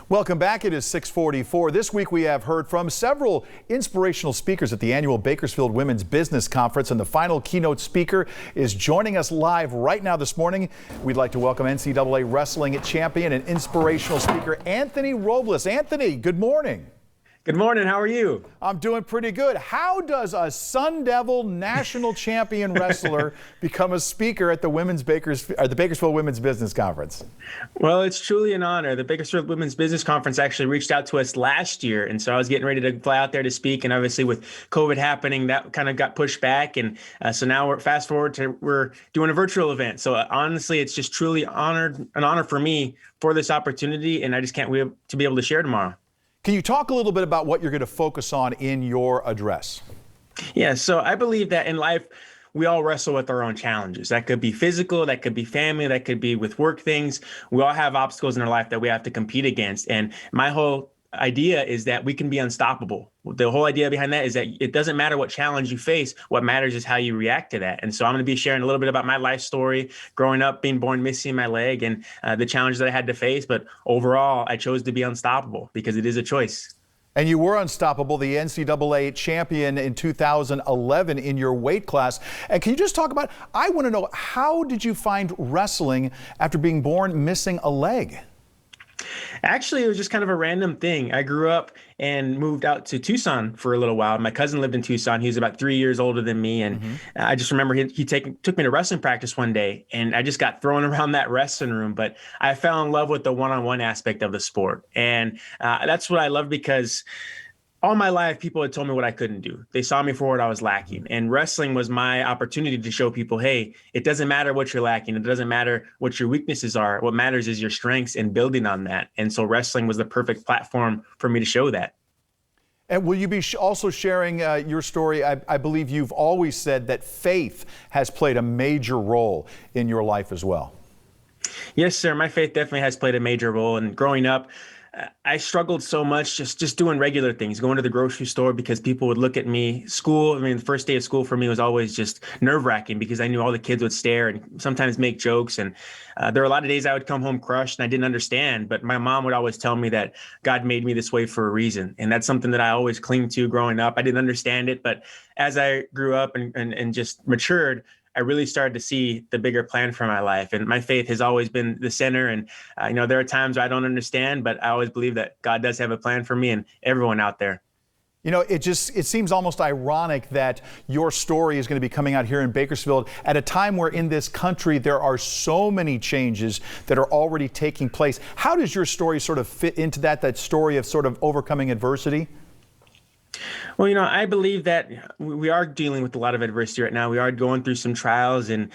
Welcome back. It is 6:44. This week we have heard from several inspirational speakers at the annual Bakersfield Women's Business Conference, and the final keynote speaker is joining us live right now this morning. We'd like to welcome NCAA wrestling champion and inspirational speaker Anthony Robles. Anthony, good morning. Good morning. How are you? I'm doing pretty good. How does a Sun Devil national champion wrestler become a speaker at the Bakersfield Women's Business Conference? Well, it's truly an honor. The Bakersfield Women's Business Conference actually reached out to us last year, and so I was getting ready to fly out there to speak, and obviously with COVID happening, that kind of got pushed back, and so now we're doing a virtual event. So honestly, it's just truly an honor for me for this opportunity, and I just can't wait to be able to share tomorrow. Can you talk a little bit about what you're going to focus on in your address? Yeah, so I believe that in life, we all wrestle with our own challenges. That could be physical, that could be family, that could be with work things. We all have obstacles in our life that we have to compete against. And my whole idea is that we can be unstoppable. The whole idea behind that is that it doesn't matter what challenge you face. What matters is how you react to that. And so I'm going to be sharing a little bit about my life story, growing up, being born missing my leg, and the challenges that I had to face. But overall, I chose to be unstoppable because it is a choice. And you were unstoppable, the NCAA champion in 2011 in your weight class. And can you just talk about, I want to know, how did you find wrestling after being born missing a leg? Actually, it was just kind of a random thing. I grew up and moved out to Tucson for a little while. My cousin lived in Tucson. He was about 3 years older than me. And I just remember he took me to wrestling practice one day, and I just got thrown around that wrestling room. But I fell in love with the one-on-one aspect of the sport. And that's what I love, because all my life, people had told me what I couldn't do. They saw me for what I was lacking. And wrestling was my opportunity to show people, hey, it doesn't matter what you're lacking. It doesn't matter what your weaknesses are. What matters is your strengths and building on that. And so wrestling was the perfect platform for me to show that. And will you be also sharing your story? I believe you've always said that faith has played a major role in your life as well. Yes, sir. My faith definitely has played a major role. And growing up, I struggled so much just doing regular things, going to the grocery store because people would look at me. School, the first day of school for me was always just nerve-wracking because I knew all the kids would stare and sometimes make jokes. And there were a lot of days I would come home crushed and I didn't understand. But my mom would always tell me that God made me this way for a reason. And that's something that I always clinged to growing up. I didn't understand it. But as I grew up and just matured, I really started to see the bigger plan for my life. And my faith has always been the center. And, there are times I don't understand, but I always believe that God does have a plan for me and everyone out there. It seems almost ironic that your story is going to be coming out here in Bakersfield at a time where in this country there are so many changes that are already taking place. How does your story sort of fit into that story of sort of overcoming adversity? Well, I believe that we are dealing with a lot of adversity right now. We are going through some trials, and,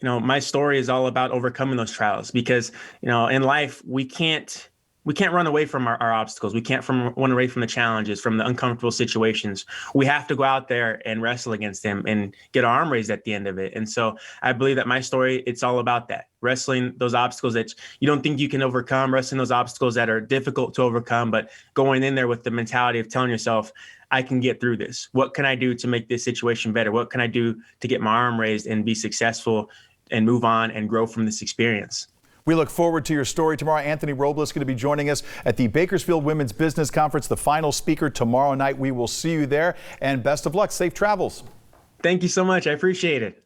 my story is all about overcoming those trials because, in life, we can't run away from our obstacles. We can't run away from the challenges, from the uncomfortable situations. We have to go out there and wrestle against them and get our arm raised at the end of it. And so I believe that my story, it's all about that. Wrestling those obstacles that you don't think you can overcome, wrestling those obstacles that are difficult to overcome, but going in there with the mentality of telling yourself, I can get through this. What can I do to make this situation better? What can I do to get my arm raised and be successful and move on and grow from this experience? We look forward to your story tomorrow. Anthony Robles is going to be joining us at the Bakersfield Women's Business Conference, the final speaker tomorrow night. We will see you there, and best of luck. Safe travels. Thank you so much. I appreciate it.